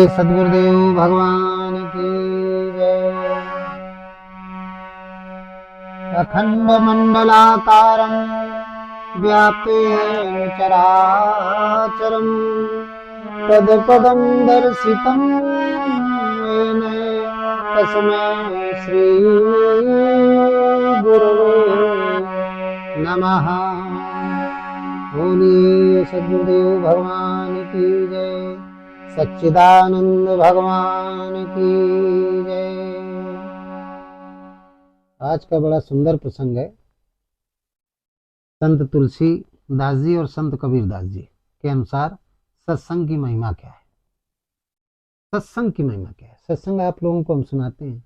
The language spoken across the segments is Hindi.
सद्गुरुदेव भगवान की जय। अखंड मंडलाकारं व्याप्तेन चराचरं तत्पदं दर्शितं येन तस्मै श्री गुरवे नमः। बोलिए सद्गुरुदेव भगवान की जय। सच्चिदानंद भगवान की जय। आज का बड़ा सुंदर प्रसंग है। संत तुलसी दास जी और संत कबीर दास जी के अनुसार सत्संग की महिमा क्या है। सत्संग की महिमा क्या है? सत्संग आप लोगों को हम सुनाते हैं,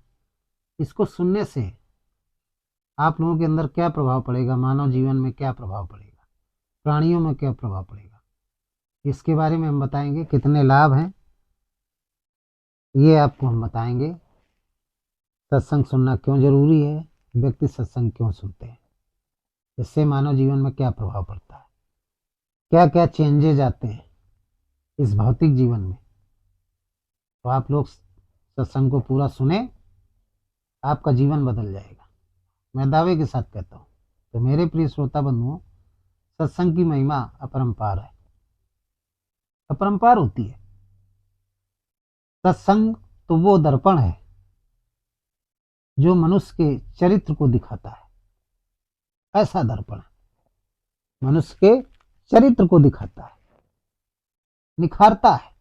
इसको सुनने से आप लोगों के अंदर क्या प्रभाव पड़ेगा, मानव जीवन में क्या प्रभाव पड़ेगा, प्राणियों में क्या प्रभाव पड़ेगा, इसके बारे में हम बताएंगे। कितने लाभ हैं ये आपको हम बताएंगे। सत्संग सुनना क्यों जरूरी है, व्यक्ति सत्संग क्यों सुनते हैं, इससे मानव जीवन में क्या प्रभाव पड़ता है, क्या क्या चेंजेज आते हैं इस भौतिक जीवन में। तो आप लोग सत्संग को पूरा सुने, आपका जीवन बदल जाएगा, मैं दावे के साथ कहता हूँ। तो मेरे प्रिय श्रोता बंधुओं, सत्संग की महिमा अपरंपार है, अपरंपार होती है। सत्संग तो वो दर्पण है जो मनुष्य के चरित्र को दिखाता है। ऐसा दर्पण है, मनुष्य के चरित्र को दिखाता है, निखारता है।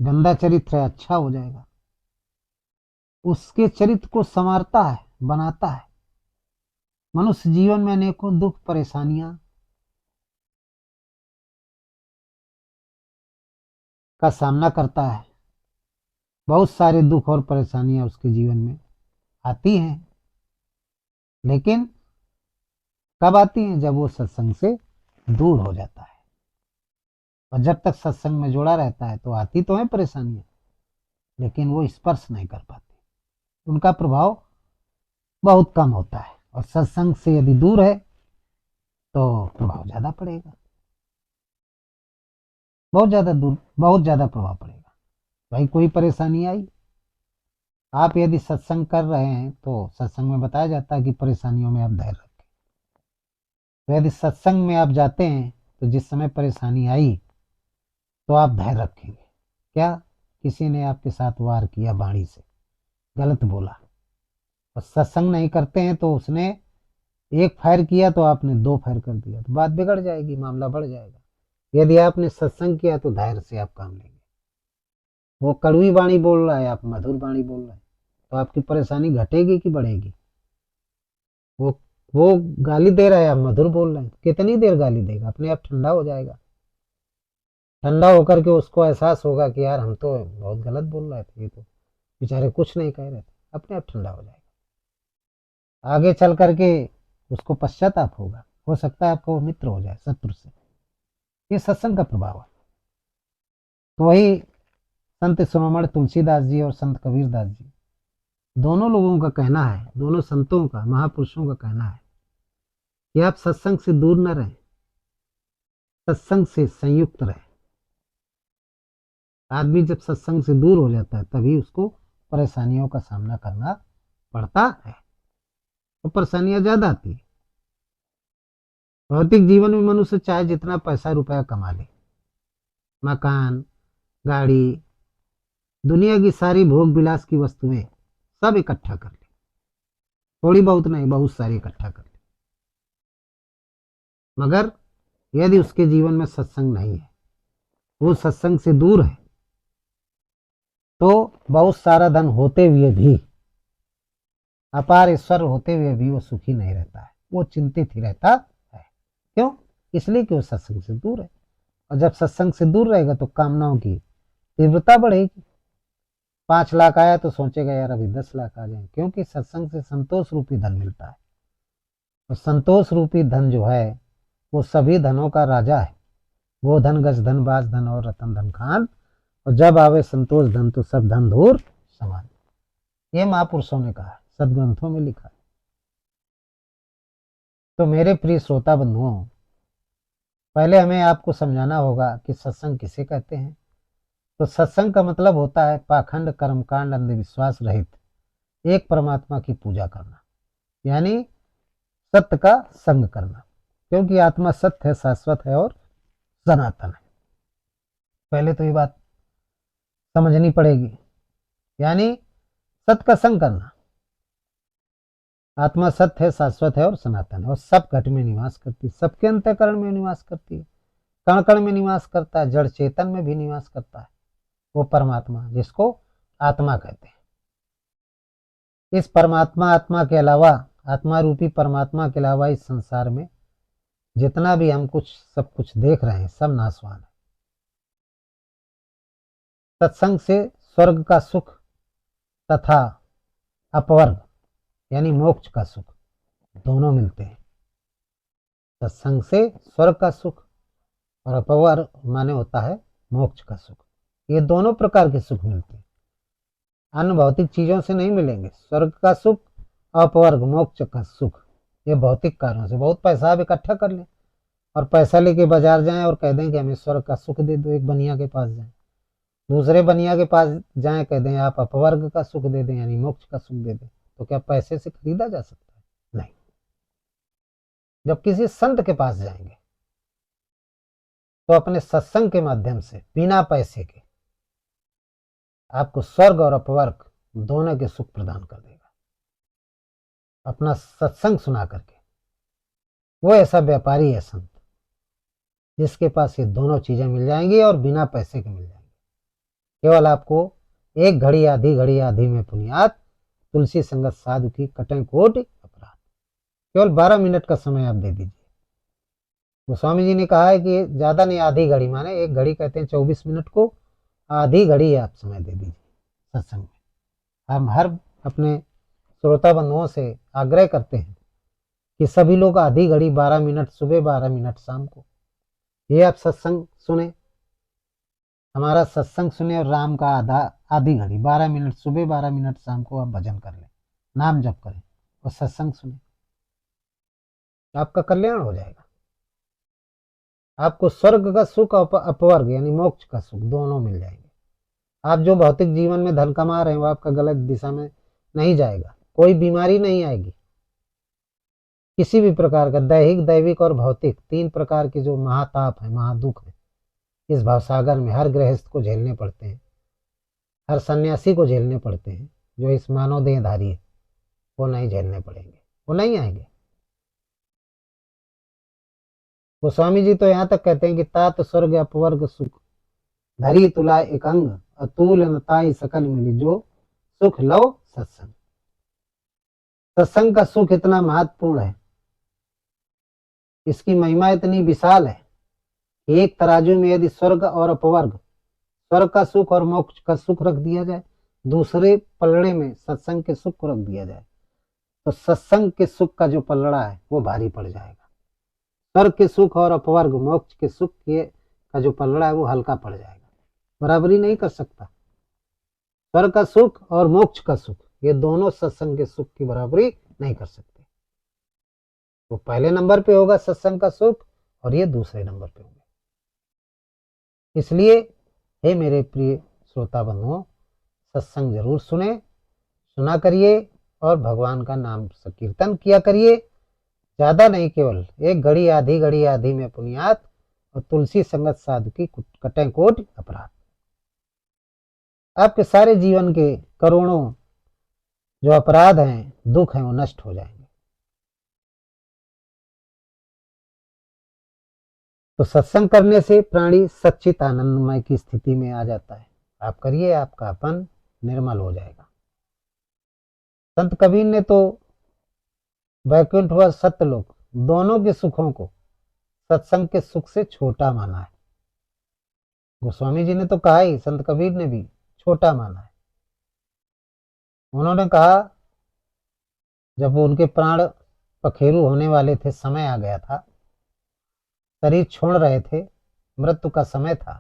गंदा चरित्र है, अच्छा हो जाएगा, उसके चरित्र को संवारता है, बनाता है। मनुष्य जीवन में अनेकों दुख परेशानियां का सामना करता है। बहुत सारे दुख और परेशानियां उसके जीवन में आती हैं, लेकिन कब आती हैं? जब वो सत्संग से दूर हो जाता है। और जब तक सत्संग में जुड़ा रहता है तो आती तो है परेशानियां, लेकिन वो स्पर्श नहीं कर पाती, उनका प्रभाव बहुत कम होता है। और सत्संग से यदि दूर है तो प्रभाव ज्यादा पड़ेगा, बहुत ज्यादा दूर, बहुत ज्यादा प्रभाव पड़ेगा। भाई कोई परेशानी आई, आप यदि सत्संग कर रहे हैं तो सत्संग में बताया जाता है कि परेशानियों में आप धैर्य रखें। तो यदि सत्संग में आप जाते हैं तो जिस समय परेशानी आई तो आप धैर्य रखेंगे। क्या? किसी ने आपके साथ वार किया, वाणी से गलत बोला, और सत्संग नहीं करते हैं तो उसने एक फायर किया तो आपने दो फायर कर दिया, तो बात बिगड़ जाएगी, मामला बढ़ जाएगा। यदि आपने सत्संग किया तो धैर्य से आप काम लेंगे। वो कड़वी वाणी बोल रहा है, आप मधुर वाणी बोल रहे हैं, तो आपकी परेशानी घटेगी कि बढ़ेगी? वो वो गाली दे रहा है, आप मधुर बोल रहे हैं, कितनी देर गाली देगा? अपने आप ठंडा हो जाएगा। ठंडा होकर के उसको एहसास होगा कि यार हम तो बहुत गलत बोल रहे थे, ये तो बेचारे कुछ नहीं कह रहे थे, अपने आप ठंडा हो जाएगा। आगे चल करके उसको पश्चाताप होगा, हो सकता है आपका वो मित्र हो जाए शत्रु से। ये सत्संग का प्रभाव है। तो वही संत शिरोमणि तुलसीदास जी और संत कबीर दास जी, दोनों लोगों का कहना है, दोनों संतों का, महापुरुषों का कहना है कि आप सत्संग से दूर न रहें, सत्संग से संयुक्त रहें। आदमी जब सत्संग से दूर हो जाता है तभी उसको परेशानियों का सामना करना पड़ता है, तो परेशानियां ज्यादा आती है। भौतिक जीवन में मनुष्य चाहे जितना पैसा रुपया कमा ले, मकान, गाड़ी, दुनिया की सारी भोग विलास की वस्तुएं सब इकट्ठा कर ले, थोड़ी बहुत नहीं, बहुत सारी इकट्ठा कर ले, मगर यदि उसके जीवन में सत्संग नहीं है, वो सत्संग से दूर है, तो बहुत सारा धन होते हुए भी, अपार ईश्वर होते हुए भी वो सुखी नहीं रहता है, वो चिंतित ही रहता है। क्यों? इसलिए कि वो सत्संग से दूर है। और जब सत्संग से दूर रहेगा तो कामनाओं की तीव्रता बढ़ेगी। 5 लाख आया तो सोचेगा यार अभी 10 लाख आ जाए, क्योंकि सत्संग से संतोष रूपी धन मिलता है। और संतोष रूपी धन जो है वो सभी धनों का राजा है। वो धन, गज धन, बाज धन और रतन धन खान, और जब आवे संतोष धन तो सब धन धूर समान। ये महापुरुषों ने कहा है, सदग्रंथों में लिखा है। तो मेरे प्रिय श्रोता बंधुओं, पहले हमें आपको समझाना होगा कि सत्संग किसे कहते हैं। तो सत्संग का मतलब होता है पाखंड, कर्मकांड, अंधविश्वास रहित एक परमात्मा की पूजा करना, यानी सत्य का संग करना, क्योंकि आत्मा सत्य है, शाश्वत है और सनातन है। पहले तो ये बात समझनी पड़ेगी, यानी सत्य का संग करना। आत्मा सत्य है, शाश्वत है और सनातन है, और सब घट में निवास करती है, सबके अंतःकरण में निवास करती है, कण कण में निवास करता है, जड़ चेतन में भी निवास करता है वो परमात्मा, जिसको आत्मा कहते हैं। इस परमात्मा आत्मा के अलावा, आत्मा रूपी परमात्मा के अलावा इस संसार में जितना भी हम कुछ सब कुछ देख रहे हैं सब नाशवान है। सत्संग से स्वर्ग का सुख तथा अपवर्ग यानी मोक्ष का सुख दोनों मिलते हैं। सत्संग से स्वर्ग का सुख और अपवर्ग माने होता है मोक्ष का सुख। ये दोनों प्रकार के सुख मिलते हैं, अन्य भौतिक चीजों से नहीं मिलेंगे। स्वर्ग का सुख, अपवर्ग, मोक्ष का सुख, ये भौतिक कार्यों से। बहुत पैसा आप इकट्ठा कर लें और पैसा लेके बाजार जाएं और कह दें कि हमें स्वर्ग का सुख दे दो, एक बनिया के पास जाएं, दूसरे बनिया के पास जाएं, कह दें आप अपवर्ग का सुख दे दें, यानी मोक्ष का सुख दे दें, तो क्या पैसे से खरीदा जा सकता है? नहीं। जब किसी संत के पास जाएंगे तो अपने सत्संग के माध्यम से बिना पैसे के आपको स्वर्ग और अपवर्ग दोनों के सुख प्रदान कर देगा, अपना सत्संग सुना करके। वो ऐसा व्यापारी है संत जिसके पास ये दोनों चीजें मिल जाएंगी और बिना पैसे के मिल जाएंगी। केवल आपको एक घड़ी आधी में पुनियात, तुलसी संगत साधु की कटें कोटि अपराध, केवल 12 मिनट का समय आप दे दीजिए। गोस्वामी जी ने कहा है कि ज्यादा नहीं, आधी घड़ी, माने एक घड़ी कहते हैं 24 मिनट को, आधी घड़ी आप समय दे दीजिए सत्संग में। हम हर अपने श्रोता बंधुओं से आग्रह करते हैं कि सभी लोग आधी घड़ी, 12 मिनट सुबह, 12 मिनट शाम को, ये आप सत्संग सुने, हमारा सत्संग सुने, और राम का आधी घड़ी, 12 मिनट सुबह, 12 मिनट शाम को आप भजन कर लें, नाम जप करें और सत्संग सुने, आपका कल्याण हो जाएगा। आपको स्वर्ग का सुख और अपवर्ग यानी मोक्ष का सुख दोनों मिल जाएंगे। आप जो भौतिक जीवन में धन कमा रहे हैं वो आपका गलत दिशा में नहीं जाएगा, कोई बीमारी नहीं आएगी, किसी भी प्रकार का दैहिक, दैविक और भौतिक, 3 प्रकार के जो महाताप है, महादुख है, इस भवसागर में हर गृहस्थ को झेलने पड़ते हैं, हर सन्यासी को झेलने पड़ते हैं, जो इस मानव देहधारी है, वो नहीं झेलने पड़ेंगे, वो नहीं आएंगे। गोस्वामी जी तो यहाँ तक कहते हैं कि तात स्वर्ग अपवर्ग सुख धरी तुला एक अंग, अतुल नताई सकल मिली, जो सुख लो सत्संग। सत्संग का सुख इतना महत्वपूर्ण है, इसकी महिमा इतनी विशाल है कि एक तराजू में यदि स्वर्ग और अपवर्ग, स्वर्ग का सुख और मोक्ष का सुख रख दिया जाए, दूसरे पलड़े में सत्संग के सुख को रख दिया जाए, तो सत्संग के सुख का जो पलड़ा है वो भारी पड़ जाएगा। स्वर्ग के सुख और अपवर्ग, मोक्ष के सुख के का जो पलड़ा है वो हल्का पड़ जाएगा, बराबरी नहीं कर सकता। स्वर्ग का सुख और मोक्ष का सुख, ये दोनों सत्संग के सुख की बराबरी नहीं कर सकते। वो पहले नंबर पे होगा सत्संग का सुख, और ये दूसरे नंबर पे होंगे। इसलिए हे मेरे प्रिय श्रोता बंधुओं, सत्संग जरूर सुने, सुना करिए और भगवान का नाम संकीर्तन किया करिए। ज्यादा नहीं, केवल एक घड़ी आधी में पुनियात, और तुलसी संगत साधु की कटें कोटि अपराध। आपके सारे जीवन के करोड़ों जो अपराध हैं, दुख हैं, वो नष्ट हो जाएंगे। तो सत्संग करने से प्राणी सच्चित आनंदमय की स्थिति में आ जाता है। आप करिए, आपका अपन निर्मल हो जाएगा। संत कबीर ने तो वैकुंठ व सत्यलोक दोनों के सुखों को सत्संग के सुख से छोटा माना है। गोस्वामी जी ने तो कहा ही, संत कबीर ने भी छोटा माना है। उन्होंने कहा, जब वो उनके प्राण पखेरु होने वाले थे, समय आ गया था, शरीर छोड़ रहे थे, मृत्यु का समय था,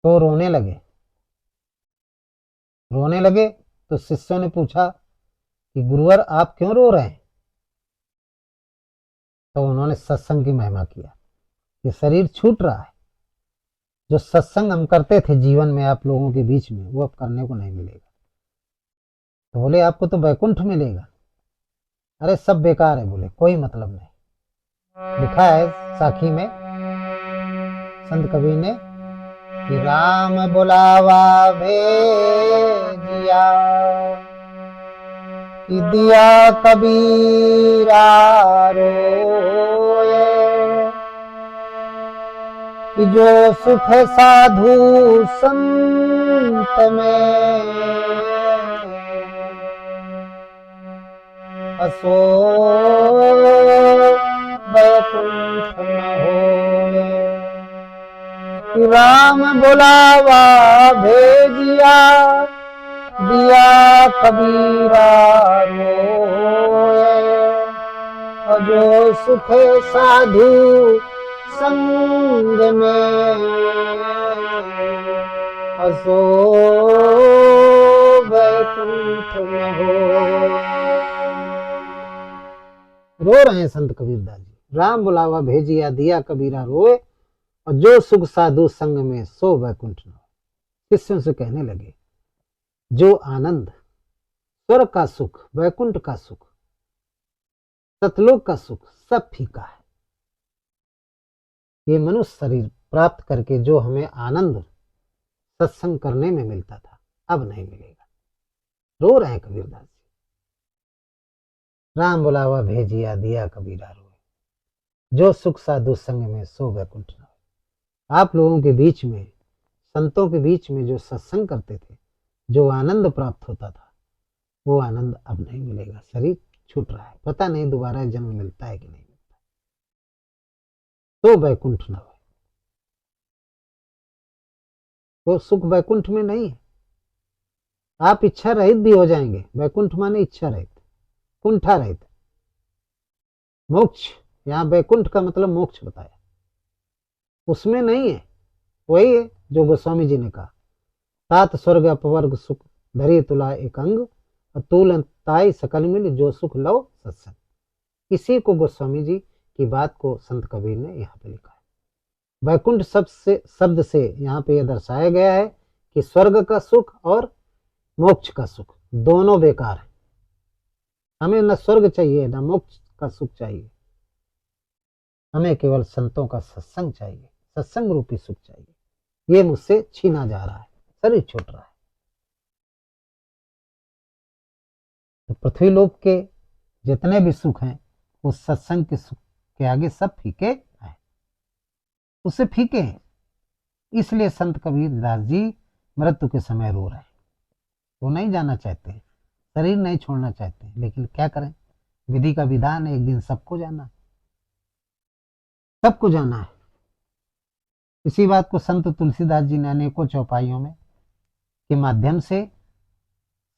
तो रोने लगे। रोने लगे तो शिष्यों ने पूछा कि गुरुवर आप क्यों रो रहे हैं? तो उन्होंने सत्संग की महिमा किया। ये शरीर छूट रहा है, जो सत्संग हम करते थे जीवन में आप लोगों के बीच में, वो अब करने को नहीं मिलेगा। तो बोले आपको तो वैकुंठ मिलेगा। अरे सब बेकार है, बोले कोई मतलब नहीं। लिखा है साखी में संत कबीर ने कि राम बुलावा भेजिया, कि दिया कबीरा रोए, कि जो सुख साधु संत में असो वैकुंठ न होए। कि राम बुलावा भेजिया, दिया कबीरा रोए, और जो सुख साधु संग में असो वैकुंठ न होए। रो रहे हैं संत कबीरदास जी, राम बुलावा भेजिया दिया कबीरा रोए, और जो सुख साधु संग में सो वैकुंठ न हो। शिष्यों से कहने लगे जो आनंद, स्वर्ग का सुख, वैकुंठ का सुख, सतलोक का सुख सब फीका है। ये मनुष्य शरीर प्राप्त करके जो हमें आनंद सत्संग करने में मिलता था, अब नहीं मिलेगा। रो रहे हैं कबीरदास जी, राम बुलावा भेजिया दिया कबीरा रोए, जो सुख साधु संग में सो वैकुंठ न हो। आप लोगों के बीच में, संतों के बीच में जो सत्संग करते थे, जो आनंद प्राप्त होता था, वो आनंद अब नहीं मिलेगा। शरीर छूट रहा है, पता नहीं दोबारा जन्म मिलता है कि नहीं मिलता। तो वैकुंठ न हो, वो सुख वैकुंठ में नहीं है। आप इच्छा रहित भी हो जाएंगे। वैकुंठ माने इच्छा रहित, कुंठा रहित, मोक्ष। यहाँ वैकुंठ का मतलब मोक्ष बताया, उसमें नहीं है। वही है जो गोस्वामी जी ने कहा, सात स्वर्ग अपवर्ग सुख धरी तुला एक अंग, अतुल ताई सकल मिल जो सुख लो सत्संग। इसी को गोस्वामी जी की बात को संत कबीर ने यहाँ पे लिखा है। वैकुंठ शब्द से यहाँ पे यह दर्शाया गया है कि स्वर्ग का सुख और मोक्ष का सुख दोनों बेकार है। हमें न स्वर्ग चाहिए न मोक्ष का सुख चाहिए, हमें केवल संतों का सत्संग चाहिए, सत्संग रूपी सुख चाहिए। ये मुझसे छीना जा रहा है, शरीर छूट रहा है। तो पृथ्वी लोक के जितने भी सुख हैं, उस सत्संग के सुख के आगे सब फीके हैं, उससे फीके हैं। इसलिए संत कबीरदास जी मृत्यु के समय रो रहे हैं। वो नहीं जाना चाहते हैं, शरीर नहीं छोड़ना चाहते हैं, लेकिन क्या करें, विधि का विधान है, एक दिन सबको जाना, सबको जाना है। इसी बात को संत तुलसीदास जी ने अनेकों चौपाइयों में के माध्यम से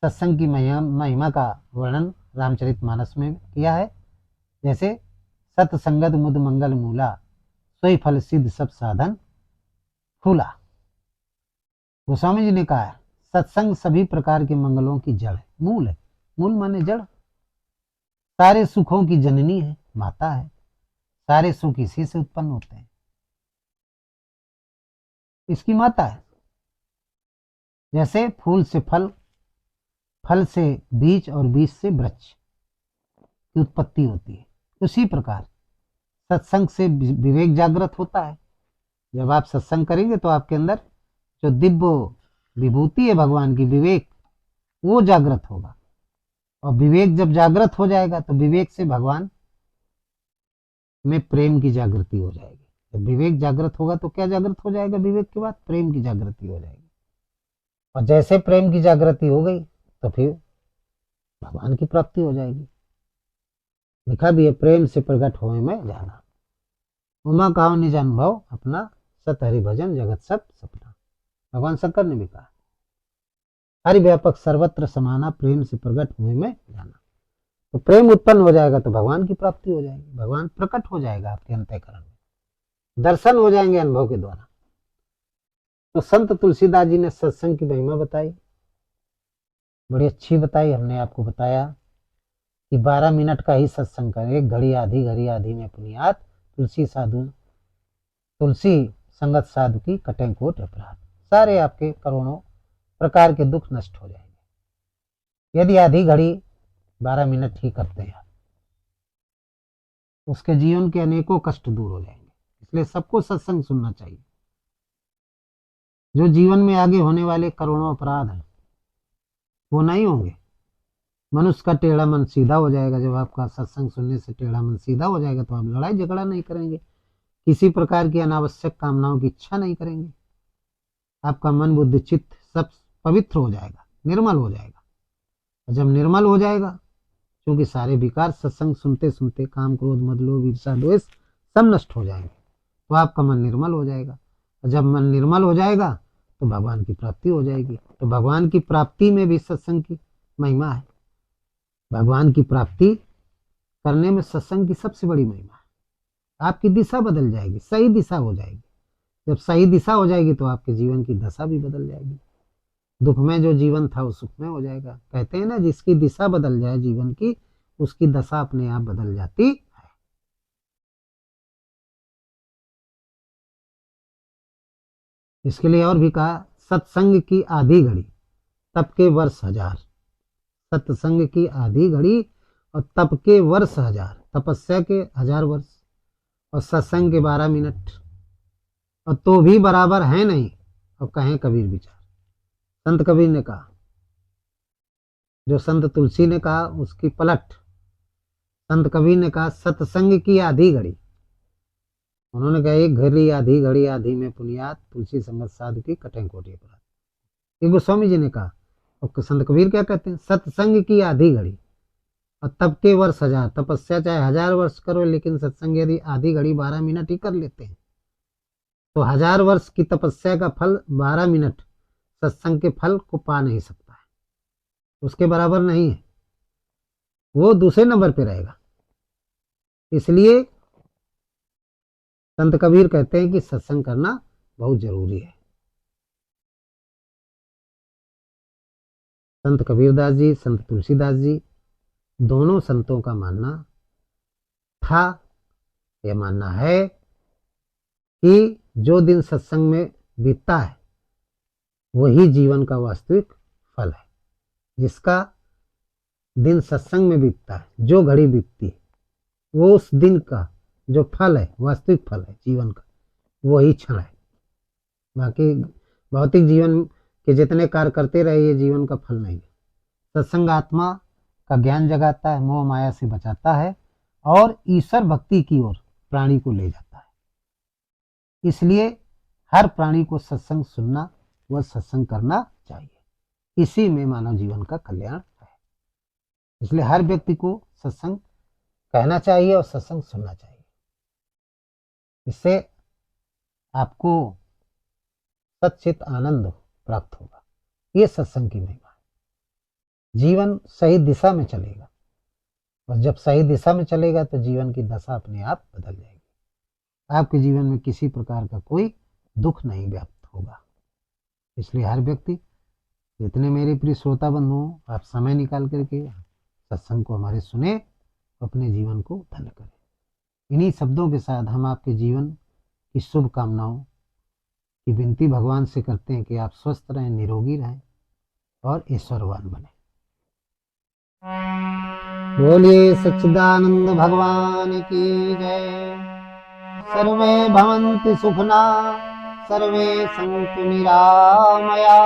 सत्संग की महिमा का वर्णन रामचरितमानस में किया है। जैसे सत्संगत मुद मंगल मूला, सोई फल सिद्ध सब साधन फूला। गोस्वामी जी ने कहा है सत्संग सभी प्रकार के मंगलों की जड़ है, मूल है। मूल माने जड़, सारे सुखों की जननी है, माता है। सारे सुख इसी से उत्पन्न होते हैं, इसकी माता है। जैसे फूल से फल, फल से बीज और बीज से वृक्ष की उत्पत्ति होती है, उसी प्रकार सत्संग से विवेक जागृत होता है। जब आप सत्संग करेंगे तो आपके अंदर जो दिव्य विभूति है भगवान की, विवेक, वो जागृत होगा। और विवेक जब जागृत हो जाएगा तो विवेक से भगवान में प्रेम की जागृति हो जाएगी। जब विवेक जागृत होगा तो क्या जागृत हो जाएगा, विवेक के बाद प्रेम की जागृति हो जाएगी। और जैसे प्रेम की जागृति हो गई तो फिर भगवान की प्राप्ति हो जाएगी। लिखा भी है प्रेम से प्रकट होए में जाना, उमा कहो निज अनुभव अपना, सत हरि भजन जगत सब सपना। भगवान शंकर ने भी कहा हरि व्यापक सर्वत्र समाना, प्रेम से प्रकट हुए में जाना। तो प्रेम उत्पन्न हो जाएगा तो भगवान की प्राप्ति हो जाएगी, भगवान प्रकट हो जाएगा आपके अंतःकरण में, दर्शन हो जाएंगे अनुभव के द्वारा। तो संत तुलसीदास जी ने सत्संग की महिमा बताई, बड़ी अच्छी बताई, हमने आपको बताया। कि 12 मिनट का ही सत्संग करें, एक घड़ी आधी घड़ी आधी में पुनियात, तुलसी संगत साधु की कटें कोट अपराध। सारे आपके करोड़ों प्रकार के दुख नष्ट हो जाएंगे यदि आधी घड़ी 12 मिनट ही करते हैं। उसके जीवन के अनेकों कष्ट दूर हो जाएंगे। इसलिए सबको सत्संग सुनना चाहिए। जो जीवन में आगे होने वाले करोड़ों अपराध हैं वो नहीं होंगे। मनुष्य का टेढ़ा मन सीधा हो जाएगा। जब आपका सत्संग सुनने से टेढ़ा मन सीधा हो जाएगा तो आप लड़ाई झगड़ा नहीं करेंगे, किसी प्रकार की अनावश्यक कामनाओं की इच्छा नहीं करेंगे। आपका मन बुद्धि चित्त सब पवित्र हो जाएगा, निर्मल हो जाएगा। और जब निर्मल हो जाएगा, क्योंकि सारे विकार सत्संग सुनते सुनते काम क्रोध मद लोभ ईर्षा द्वेष सब नष्ट हो जाएंगे, तो आपका मन निर्मल हो जाएगा। और जब मन निर्मल हो जाएगा तो भगवान की प्राप्ति हो जाएगी। तो भगवान की प्राप्ति में भी सत्संग की महिमा है। भगवान की प्राप्ति करने में सत्संग की सबसे बड़ी महिमा है। आपकी दिशा बदल जाएगी, सही दिशा हो जाएगी। जब सही दिशा हो जाएगी तो आपके जीवन की दशा भी बदल जाएगी। दुख में जो जीवन था वो सुख में हो जाएगा। कहते हैं ना, जिसकी दिशा बदल जाए जीवन की, उसकी दशा अपने आप बदल जाती है। इसके लिए और भी कहा, सत्संग की आधी घड़ी तप के वर्ष हजार। सत्संग की आधी घड़ी और तप के वर्ष हजार, तपस्या के 1000 वर्ष और सत्संग के 12 मिनट, और तो भी बराबर है नहीं। और कहें कबीर विचार, संत कबीर ने कहा, जो संत तुलसी ने कहा उसकी पलट संत कबीर ने कहा सत्संग की आधी घड़ी। उन्होंने कहा एक घड़ी आधी में पुनियात, तुलसी संगत साधु की कटें कोटि अपराध। ये गोस्वामी जी ने कहा। और संत कबीर क्या कहते हैं, सत्संग की आधी घड़ी और तप के वर्ष 1000। तपस्या चाहे 1000 वर्ष करो, लेकिन सत्संग यदि आधी घड़ी 12 मिनट ही कर लेते हैं तो 1000 वर्ष की तपस्या का फल 12 मिनट सत्संग के फल को पा नहीं सकता है, उसके बराबर नहीं है, वो दूसरे नंबर पे रहेगा। इसलिए संत कबीर कहते हैं कि सत्संग करना बहुत जरूरी है। संत कबीरदास जी, संत तुलसीदास जी, दोनों संतों का मानना था, यह मानना है कि जो दिन सत्संग में बीतता है वही जीवन का वास्तविक फल है। जिसका दिन सत्संग में बीतता है, जो घड़ी बीतती है, वो उस दिन का जो फल है, वास्तविक फल है जीवन का, वही क्षण है। बाकी भौतिक जीवन के जितने कार्य करते रहे, ये जीवन का फल नहीं है। सत्संग आत्मा का ज्ञान जगाता है, मोह माया से बचाता है और ईश्वर भक्ति की ओर प्राणी को ले जाता है। इसलिए हर प्राणी को सत्संग सुनना व सत्संग करना चाहिए। इसी में मानव जीवन का कल्याण है। इसलिए हर व्यक्ति को सत्संग कहना चाहिए और सत्संग सुनना चाहिए। इससे आपको सच्चित आनंद प्राप्त होगा। ये सत्संग की महिमा है। जीवन सही दिशा में चलेगा, और जब सही दिशा में चलेगा तो जीवन की दशा अपने आप बदल जाएगी। आपके जीवन में किसी प्रकार का कोई दुख नहीं व्याप्त होगा। इसलिए हर व्यक्ति, जितने मेरे प्रिय श्रोता बंधु, आप समय निकाल करके सत्संग को हमारे सुने, अपने जीवन को धन्य करें। इन्हीं शब्दों के साथ हम आपके जीवन की शुभकामनाओं की विनती भगवान से करते हैं कि आप स्वस्थ रहें, निरोगी रहें और ईश्वरवान बने। बोलिए सच्चिदानंद भगवान की जय। सर्वे भवन्तु सुखना, सर्वे सन्तु निरामया,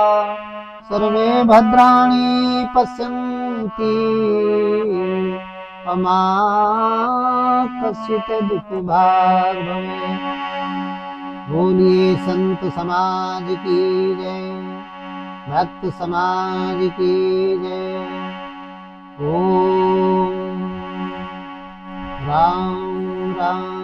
सर्वे भद्राणि पश्यन्ति मा कश्चित् दुःखभाग् भवेत्। बोलिए संत समाज की जय, भक्त समाज की जय। ओम राम राम